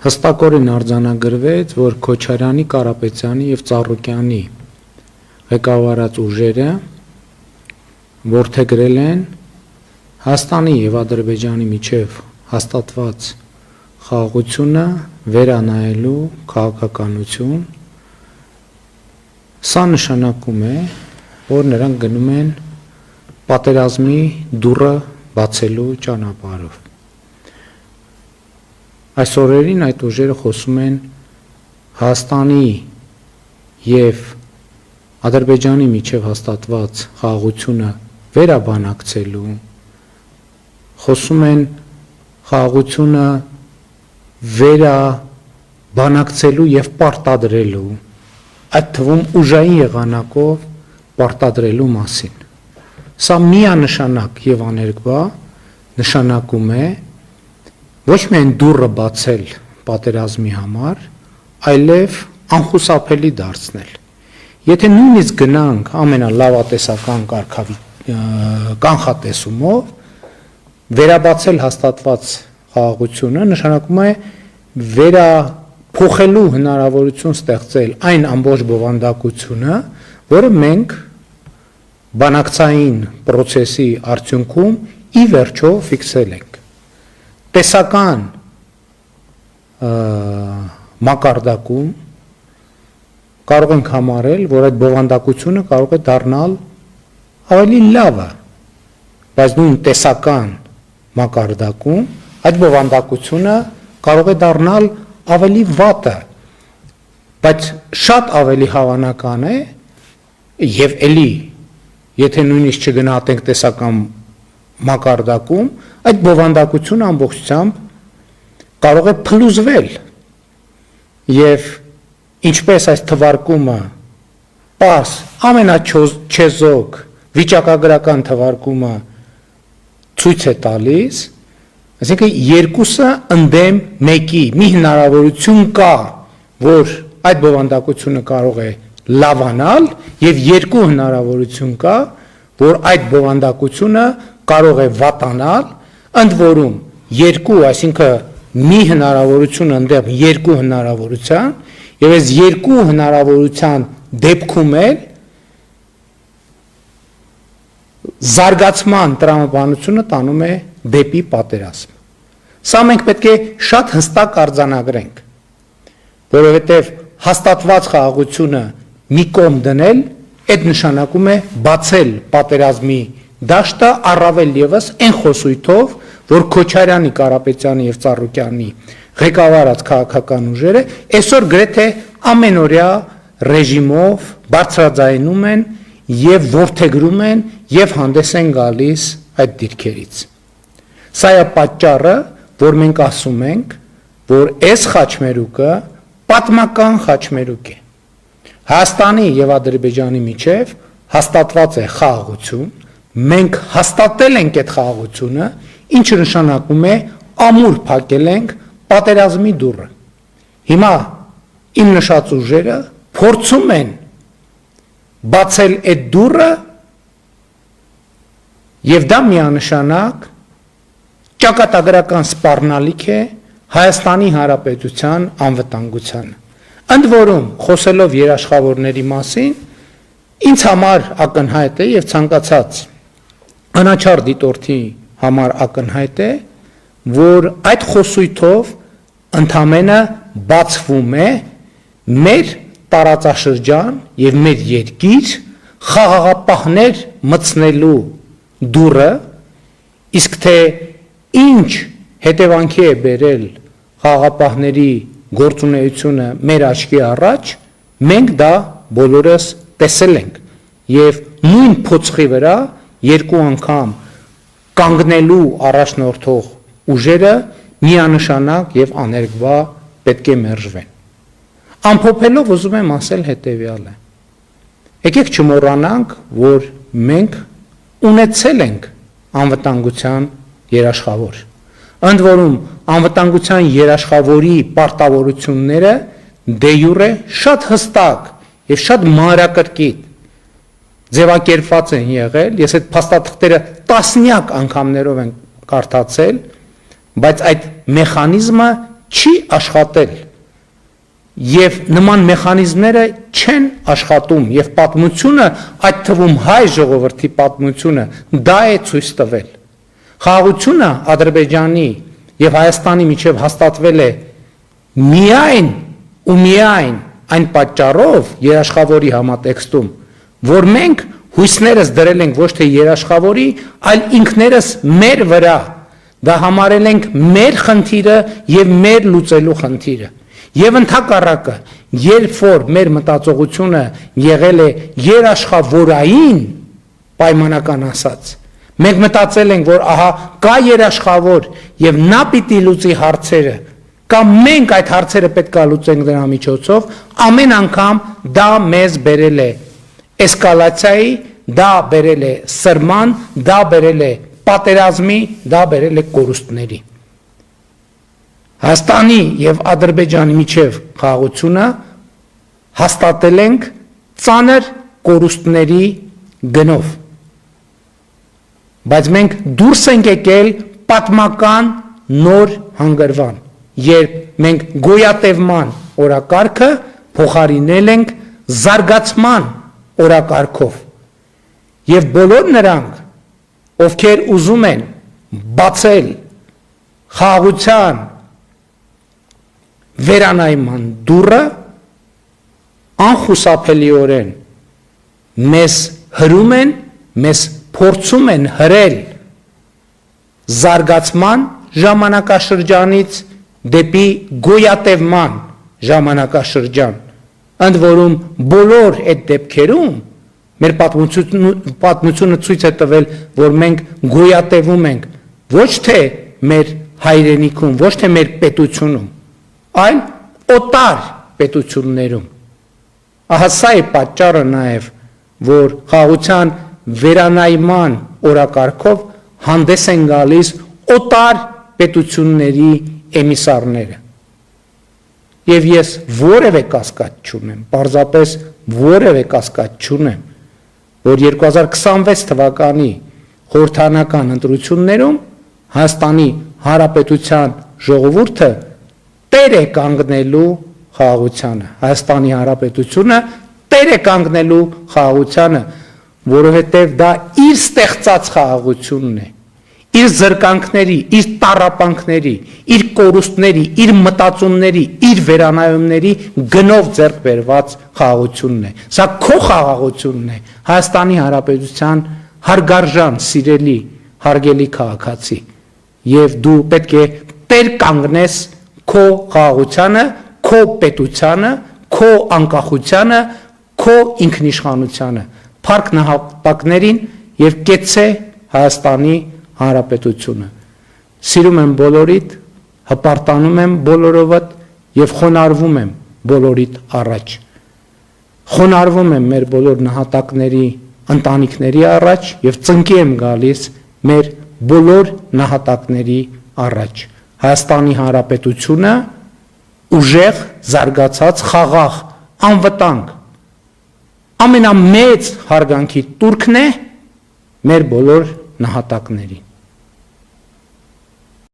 Հստակորեն արձանագրվեց, որ Քոչարյանի, Կարապետյանի եւ Ծառուկյանի ղեկավարած ուժերը որդեգրել են Հայաստանի եւ Ադրբեջանի միջև հաստատված խաղաղությունը վերանայելու քաղաքականություն։ Սա նշանակում է, որ նրանք գնում են պատերազմի դուռը բացելու ճանապարհով։ Այս օրերին այդ ուժերը խոսում են Հայաստանի եւ Ադրբեջանի միջև հաստատված խաղաղությունը վերաբանակցելու, խոսում են խաղաղությունը վերաբանակցելու եւ պարտադրելու, այդ թվում ուժային եղանակով պարտադրելու մասին։ Սա միանշանակ եւ աներկբա նշանակում է ոչ միայն դուռը բացել պատերազմի համար, այլև անխուսափելի դարձնել։ Եթե նույնիսկ գնանք ամենալավատեսական կանխատեսումով, վերաբացել հաստատված խաղաղությունը նշանակում է վերափոխելու հնարավորություն ստեղծել այն ամբողջ բովանդակությունը, որը մենք բանակցային պրոցեսի արդյունքում ի վերջո ֆիքսել ենք։ Տեսական մակարդակում կարող ենք համարել, որ այդ բովանդակությունը կարող է դառնալ ավելի լավը, բայց նույն տեսական մակարդակում այդ բովանդակությունը կարող է դառնալ ավելի վատը, բայց շատ ավելի հավանական է եւ էլի, եթե նույնիսկ չգնահատենք տեսական մակարդակում, այդ բովանդակությունը ամբողջությամբ կարող է փլուզվել եւ ինչպես այս թվարկումը պարզ ամենաչեզոք վիճակագրական թվարկումը ցույց է տալիս, այսինքն երկուսը ընդդեմ մեկի մի հնարավորություն կա, որ այդ բովանդակությունը կարող է լավանալ եւ երկու հնարավորություն կա, որ այդ բովանդակությունը կարող է վատանալ, ընդ որում երկու, այսինքն մի հնարավորություն ընդդեմ երկու հնարավորության եւ այս երկու հնարավորության դեպքում էլ զարգացման տրամաբանությունը տանում է դեպի պատերազմ։ Սա մենք պետք է շատ հստակ արձանագրենք, որովհետև հաստատված խաղաղությունը մի կողմ դնել, այդ նշանակում է բացել պատերազմի դաշտը առավել եւս այն խոսույթով, որ Քոչարյանի, Կարապետյանի եւ Ծառուկյանի ղեկավարած քաղաքական ուժերը այսօր գրեթե ամենօրյա ռեժիմով բարձրաձայնում են եւ որդեգրում են եւ հանդես են գալիս այդ դիրքերից։ Սա է պատճառը, որ մենք ասում ենք, որ այս խաչմերուկը պատմական խաչմերուկ է։ Հայաստանի եւ Ադրբեջանի միջև հաստատված է խաղաղություն, մենք հաստատել ենք այդ խաղաղությունը, ինչը նշանակում է ամուր փակել ենք պատերազմի դուռը։ Հիմա իմ նշած ուժերը փորձում են բացել այդ դուռը եւ դա միանշանակ ճակատագրական սպառնալիք է Հայաստանի Հանրապետության անվտանգությանը։ Ընդ որում, խոսելով երաշխավորների մասին, ինձ համար ակնհայտ է եւ ցանկացած անաչառ դիտորդի համար ակնհայտ է, որ այդ խոսույթով ընդամենը բացվում է մեր տարածաշրջան եւ մեր երկիր խաղաղապահներ մտցնելու դուռը, իսկ թե ինչ հետևանքի է բերել խաղաղապահների գործունեությունը մեր աչքի առաջ, մենք դա բոլորս տեսել ենք եւ նույն փոცხի վրա երկու անգամ կանգնելու առաջնորդող ուժերը միանշանակ եւ աներկբա պետք է մերժվեն։ Ամփոփելով ուզում եմ ասել հետեւյալը. եկեք չմոռանանք, որ մենք ունեցել ենք անվտանգության երաշխավոր։ Ընդ որում անվտանգության երաշխավորի պարտավորությունները դե յուրե շատ հստակ եւ շատ մանրակրկիտ ձևակերպված են եղել, ես այդ փաստաթղթերը տասնյակ անգամներով եմ կարդացել, բայց այդ մեխանիզմը չի աշխատել եւ նման մեխանիզմները չեն աշխատում եւ պատմությունը, այդ թվում հայ ժողովրդի պատմությունը, դա է ցույց տվել։ Խաղաղությունը Ադրբեջանի եւ Հայաստանի միջև հաստատվել է միայն ու միայն այն պատճառով երաշխավորի համատեքստում, որ մենք հույսներս դրել ենք ոչ թե երաշխավորի, այլ ինքներս մեր վրա, դա համարել ենք մեր խնդիրը եւ մեր լուծելու խնդիրը։ Եվ ընդհակառակը, երբ որ մեր մտածողությունը եղել է երաշխավորային, պայմանական ասած, մենք մտածել ենք, որ ահա կա երաշխավոր եւ նա պիտի լուծի հարցերը, կամ մենք այդ հարցերը պետք է լուծենք դրա միջոցով, ամեն անգամ դա մեզ բերել է էսկալացիայի, դա բերել է սրման, դա բերել է պատերազմի, դա բերել է կորուստների։ Հայաստանի եւ Ադրբեջանի միջև խաղաղությունը հաստատել ենք ծանր կորուստների գնով։ Բայց մենք դուրս ենք եկել պատմական նոր հանգրվան, երբ մենք գոյատևման օրակարգը փոխարինել ենք զարգացման օրակարգով։ Եվ բոլոր նրանք, ովքեր ուզում են բացել խաղաղության վերանայման դուռը, անխուսափելիորեն մեզ հրում են, մեզ փորձում են հրել զարգացման ժամանակաշրջանից դեպի գոյատևման ժամանակաշրջան, ընդ որում բոլոր այդ դեպքերում մեր պատմությունը ցույց է տվել, որ մենք գոյատևում ենք ոչ թե մեր հայրենիքում, ոչ թե մեր պետությունում, այլ օտար պետություններում։ Ահա սա է պատճառը նաև, որ խաղաղության վերանայման օրակարգով հանդես են գալիս օտար պետությունների էմիսարները։ Եվ ես որևէ կասկած չունեմ, պարզապես որևէ կասկած չունեմ, որ 2026 թվականի խորհրդանական ընտրություններում Հայաստանի Հանրապետության ժողովուրդը տեր է կանգնելու խաղաղությանը, Հայաստանի Հանրապետությունը տեր է կանգնելու խաղաղությանը, որովհետև դա իր ստեղծած խաղաղությունն է, իր զրկանքների, իր տառապանքների, իր կորուստների, իր մտածումների, իր վերանայումների գնով ձեռք բերված խաղաղությունն է։ Սա քո խաղաղությունն է, Հայաստանի Հանրապետության հարգարժան, սիրելի, հարգելի քաղաքացի, եւ դու պետք է տեր կանգնես քո խաղաղությանը, քո պետությանը, քո անկախությանը, քո ինքնիշխանությանը, փառք նահատակներին եւ կեցցե Հայաստանի Հանրապետությունը։ Սիրում եմ բոլորիդ, հպարտանում եմ բոլորովդ եւ խոնարհվում եմ բոլորիդ առաջ։ Խոնարհվում եմ մեր բոլոր նահատակների ընտանիքների առաջ եւ ծնկի եմ գալիս մեր բոլոր նահատակների առաջ։ Հայաստանի Հանրապետությունը ուժեղ, զարգացած, խաղաղ, անվտանգ, ամենամեծ հարգանքի տուրքն է մեր բոլոր նահատակներին։